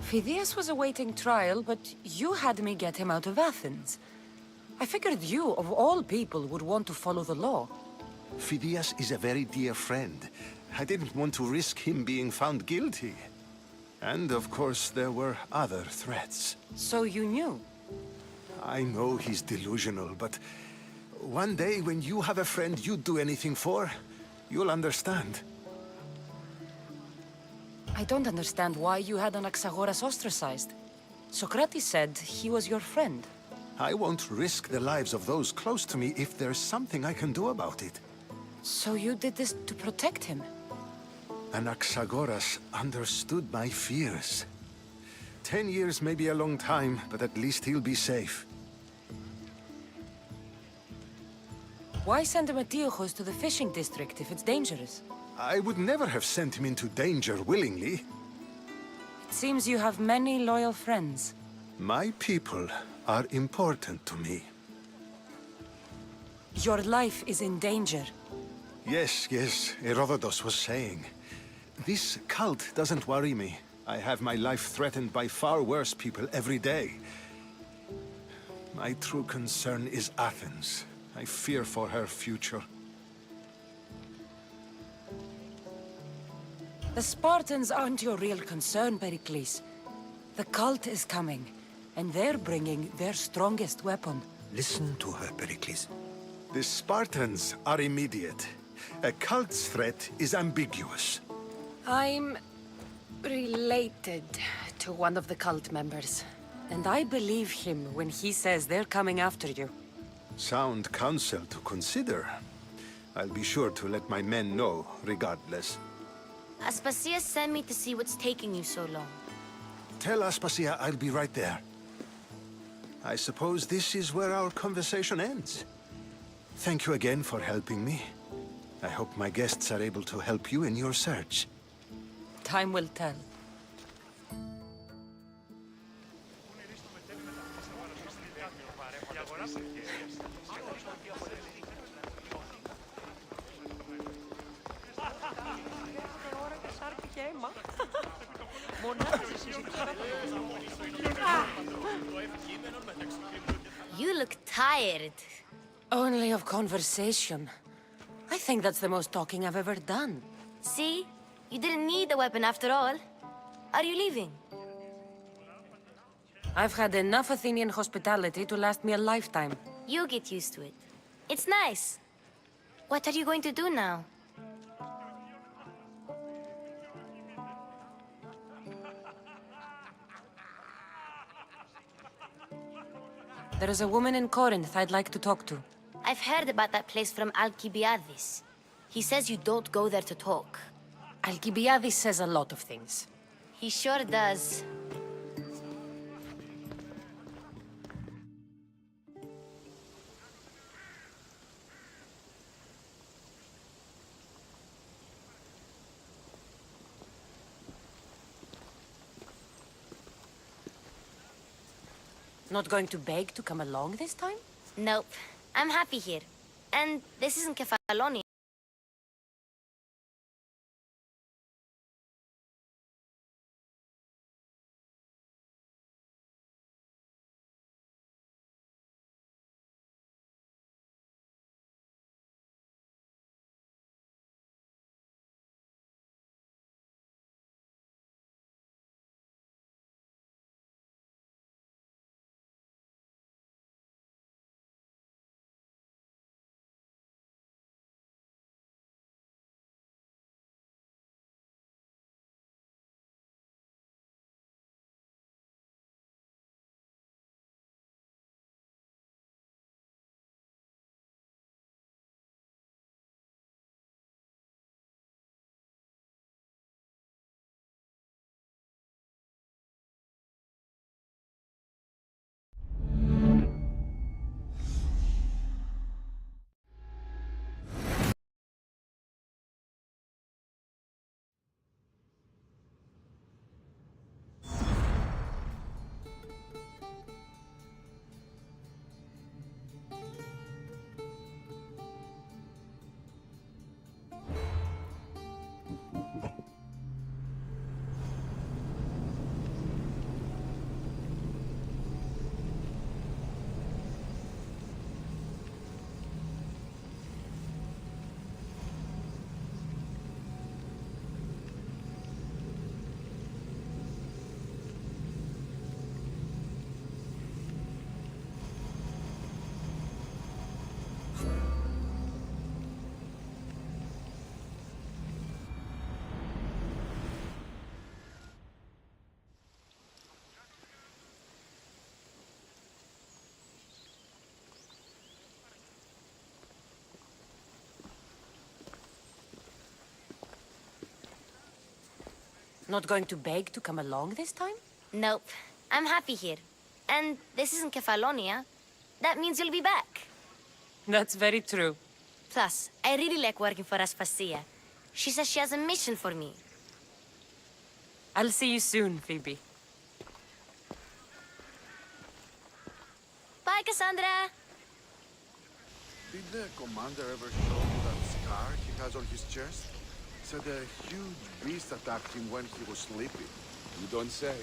Phidias was awaiting trial, but you had me get him out of Athens. I figured you, of all people, would want to follow the law. Phidias is a very dear friend. I didn't want to risk him being found guilty. And of course, there were other threats. So you knew? I know he's delusional, but one day when you have a friend you'd do anything for, you'll understand. I don't understand why you had Anaxagoras ostracized. Socrates said he was your friend. I won't risk the lives of those close to me if there's something I can do about it. So you did this to protect him? Anaxagoras understood my fears. 10 years may be a long time, but at least he'll be safe. Why send Emetiochos to the fishing district if it's dangerous? I would never have sent him into danger willingly. It seems you have many loyal friends. My people are important to me. Your life is in danger. Yes, Herodotus was saying. This cult doesn't worry me. I have my life threatened by far worse people every day. My true concern is Athens. I fear for her future. The Spartans aren't your real concern, Perikles. The cult is coming, and they're bringing their strongest weapon. Listen to her, Perikles. The Spartans are immediate. A cult's threat is ambiguous. I'm related to one of the cult members, and I believe him when he says they're coming after you. Sound counsel to consider. I'll be sure to let my men know, regardless. Aspasia sent me to see what's taking you so long. Tell Aspasia I'll be right there. I suppose this is where our conversation ends. Thank you again for helping me. I hope my guests are able to help you in your search. Time will tell. You look tired. Only of conversation. I think that's the most talking I've ever done. See? You didn't need the weapon after all. Are you leaving? I've had enough Athenian hospitality to last me a lifetime. You get used to it. It's nice. What are you going to do now? There is a woman in Corinth I'd like to talk to. I've heard about that place from Alcibiades. He says you don't go there to talk. Alcibiades says a lot of things. He sure does. Not going to beg to come along this time? Nope. I'm happy here. And this isn't Kefalonia. Not going to beg to come along this time? Nope. I'm happy here. And this isn't Kefalonia. That means you'll be back. That's very true. Plus, I really like working for Aspasia. She says she has a mission for me. I'll see you soon, Phoebe. Bye, Cassandra! Did the commander ever show you that scar he has on his chest? Said a huge beast attacked him when he was sleeping. You don't say.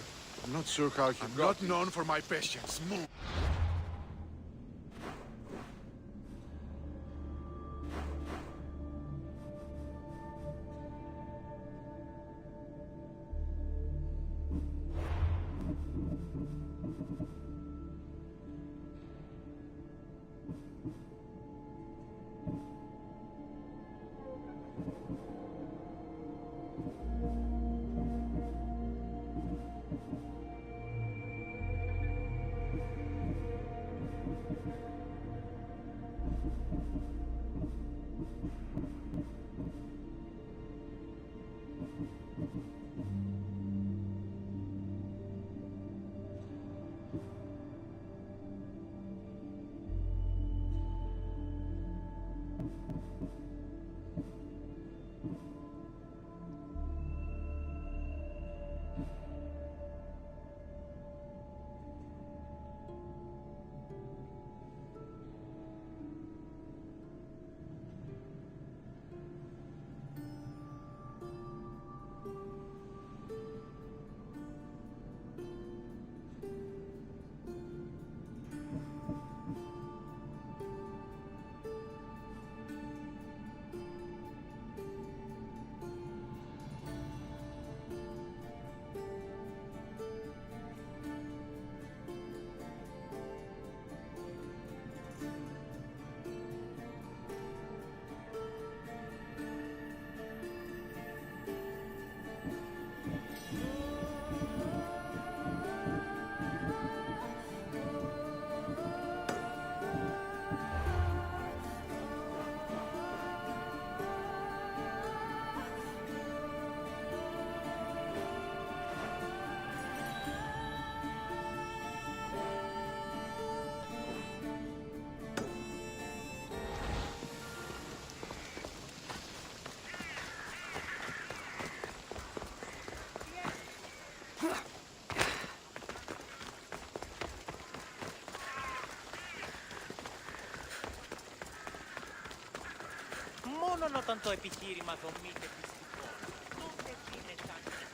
I'm not sure how he got Not known for my patience. Move. Μόνον όταν το επιχείρημα δομείται πιστικό, τότε γίνεται άκρη.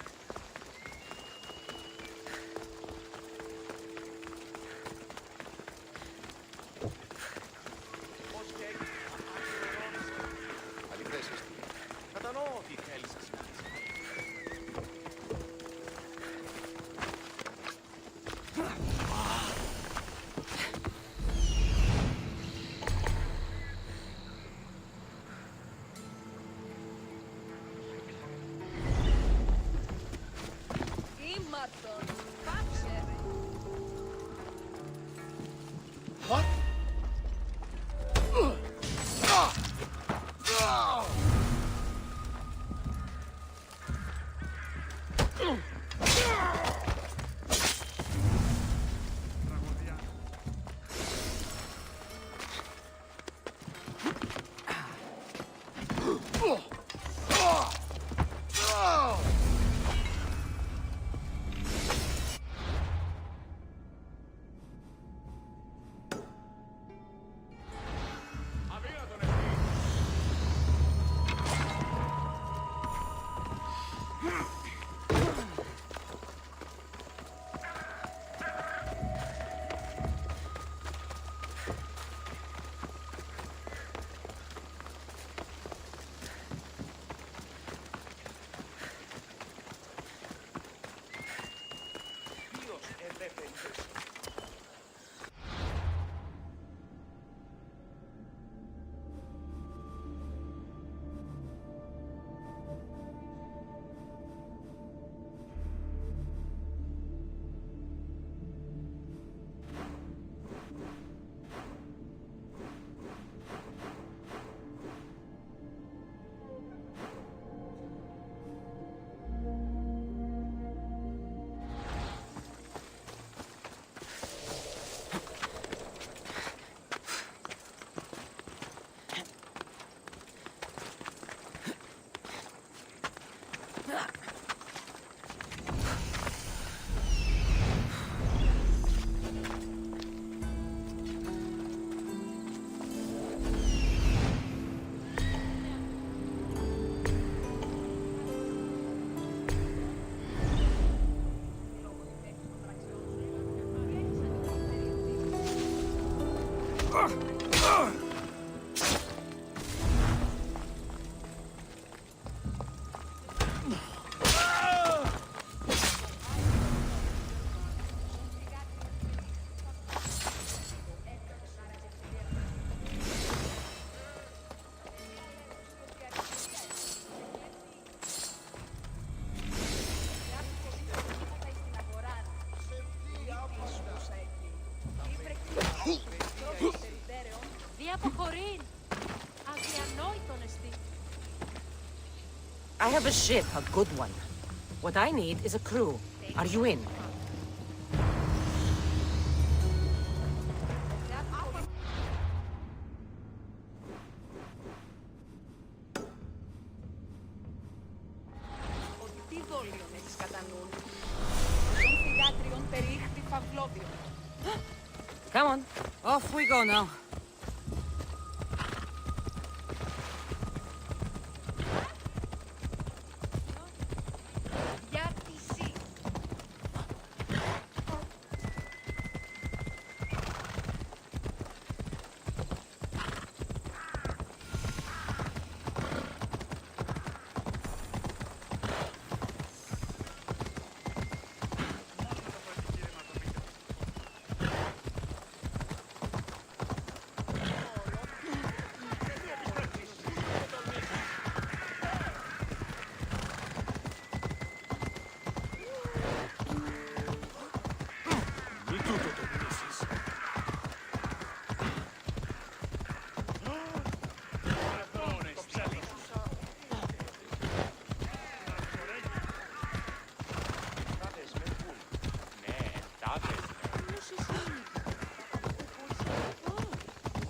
Πώς και έγινε, αληθές είστε. Κατανοώ ότι θέλεις να σημαίνεις. What? I have a ship, a good one. What I need is a crew. Are you in? Τι δόλιον έχεις κατά νου? Των θυγάτριων περίχθη Παυλώδιον. Come on, off we go now.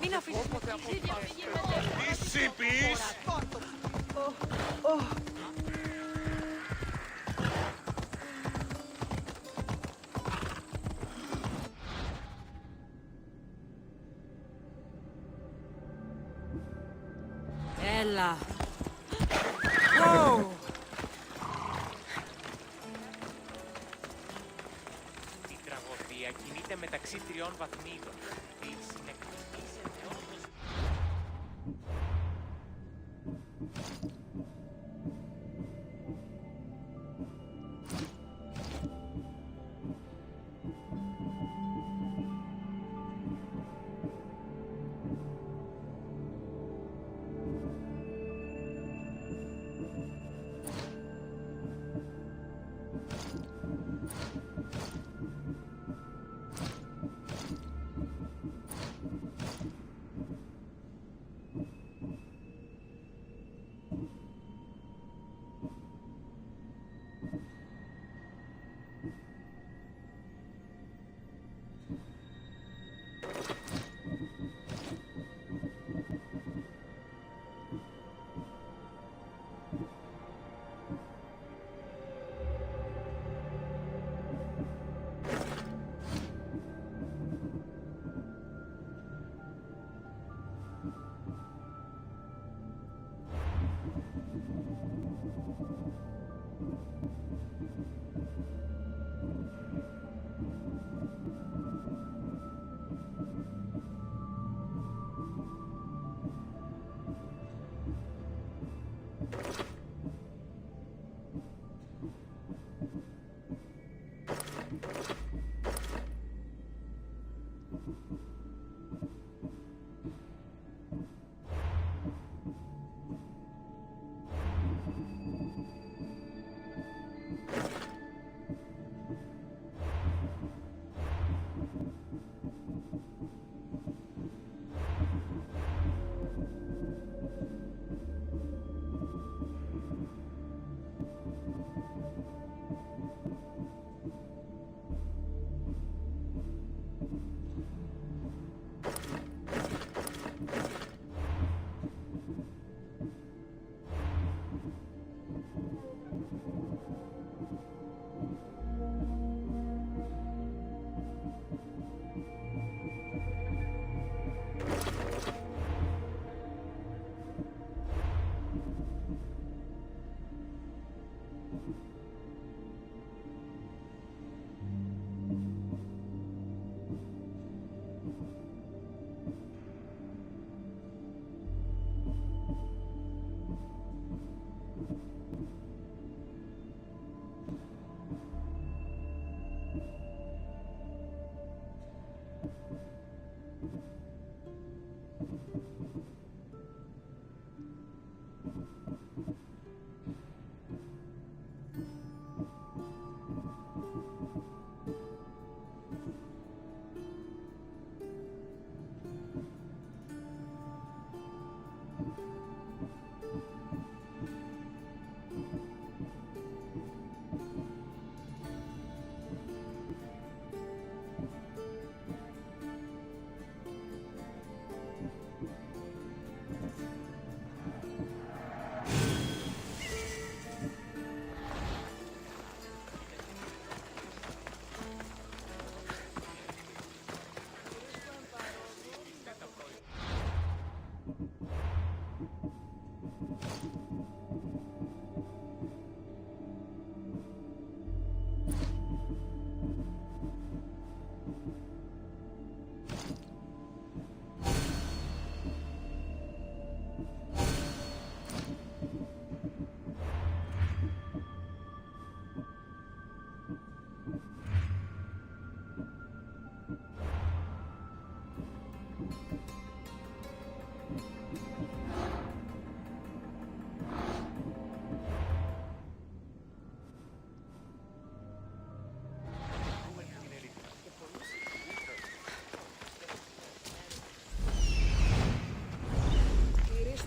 Μην αφήσεις με Τι σύπεις! Έλα. Wow. Η τραγωδία κινείται μεταξύ τριών βαθμίδων. Η συνεκτική σε νεότος...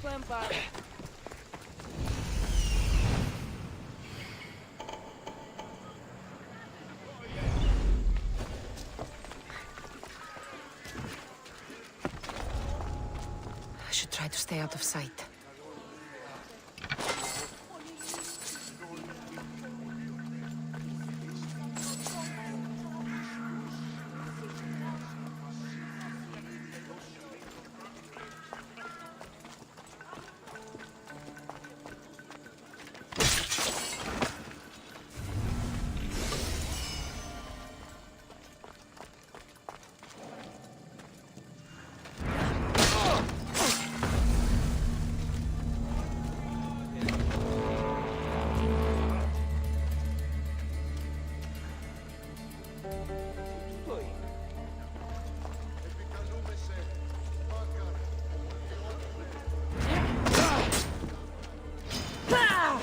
swim back. I should try to stay out of sight.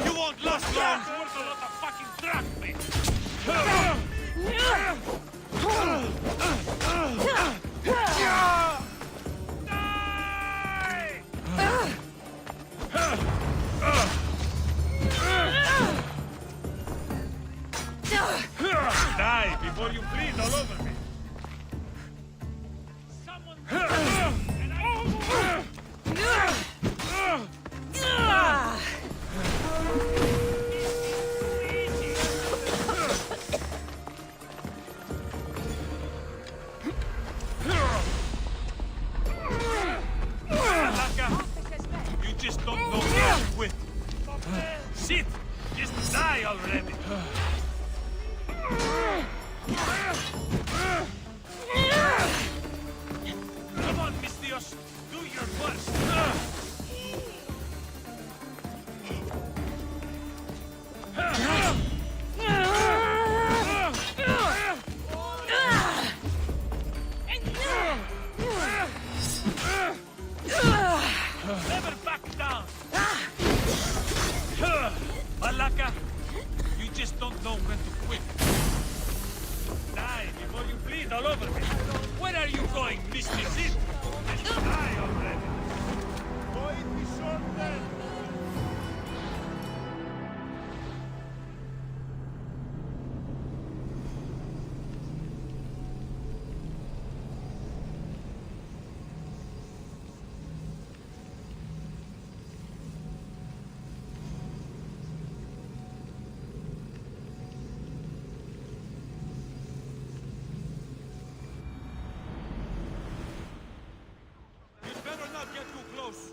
You won't last long! It's worth a lot of fucking drachmae! Die before you bleed all over me! You just don't know how to quit. Shit! Just die already! Come on, Mistios! Do your worst! Never back down! Malaka, you just don't know when to quit. Die before you bleed all over me. Where are you going, Mr. Zip? Just die already. Go eat me short then. You'd better not get too close.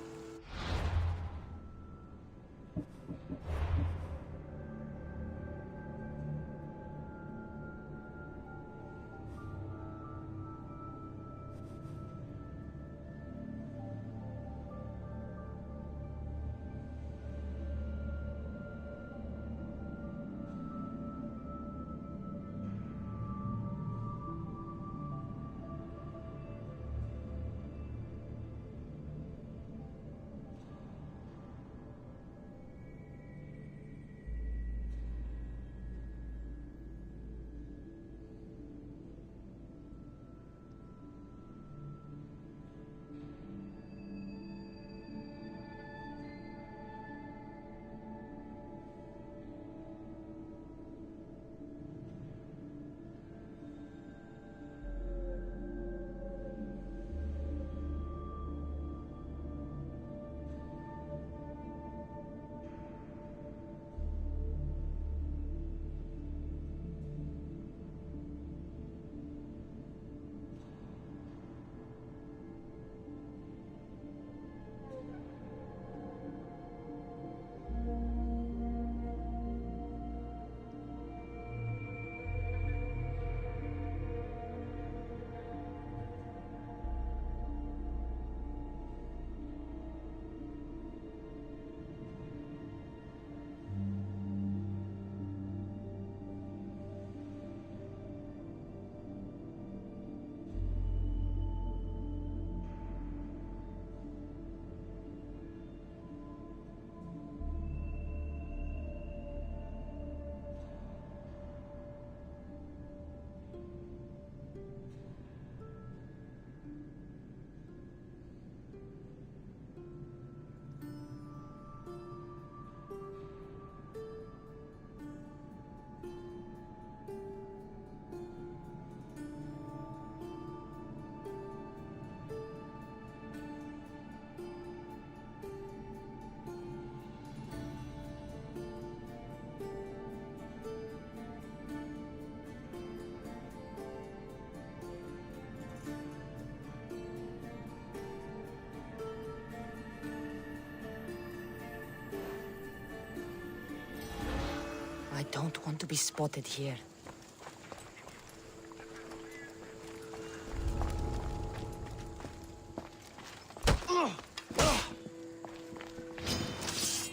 I don't want to be spotted here.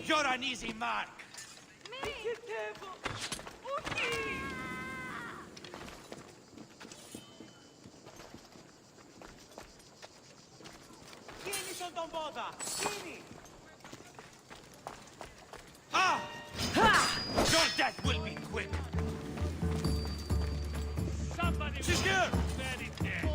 You're an easy mark. Ah! Your death will be quick. Somebody. She's here. Very dead.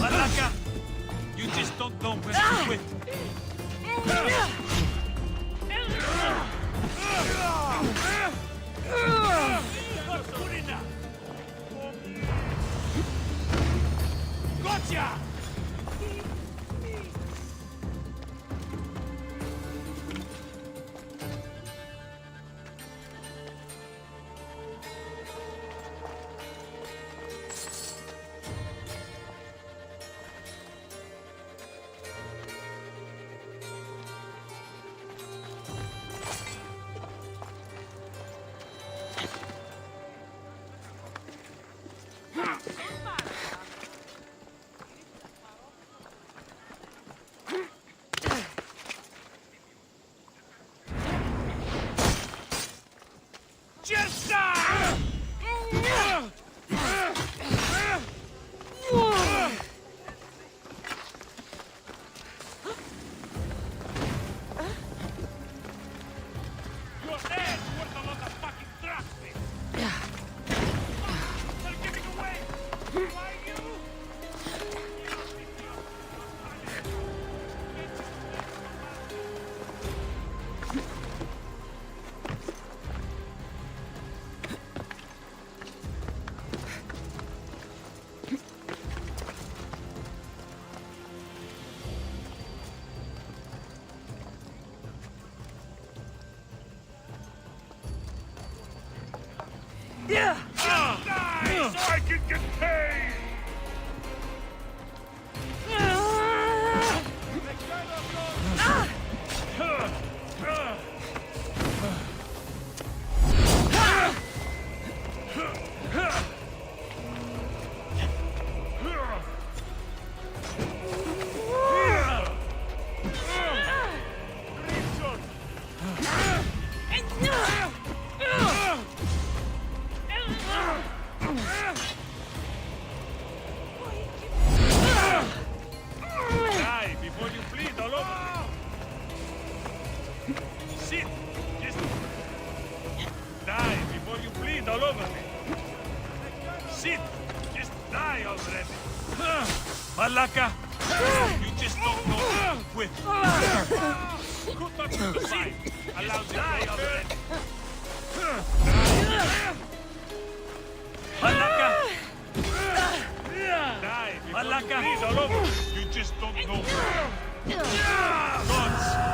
Malaka, you just don't know when to quit. Gotcha! Die so I can get paid! Die before you bleed all over me. Sit. Just die before you bleed all over me. Sit. Just die already. Malaka, you just don't know how to quit. Good luck with the fight. Allow you die already. Malaka. Die before you bleed all over me. You just don't know. Gods.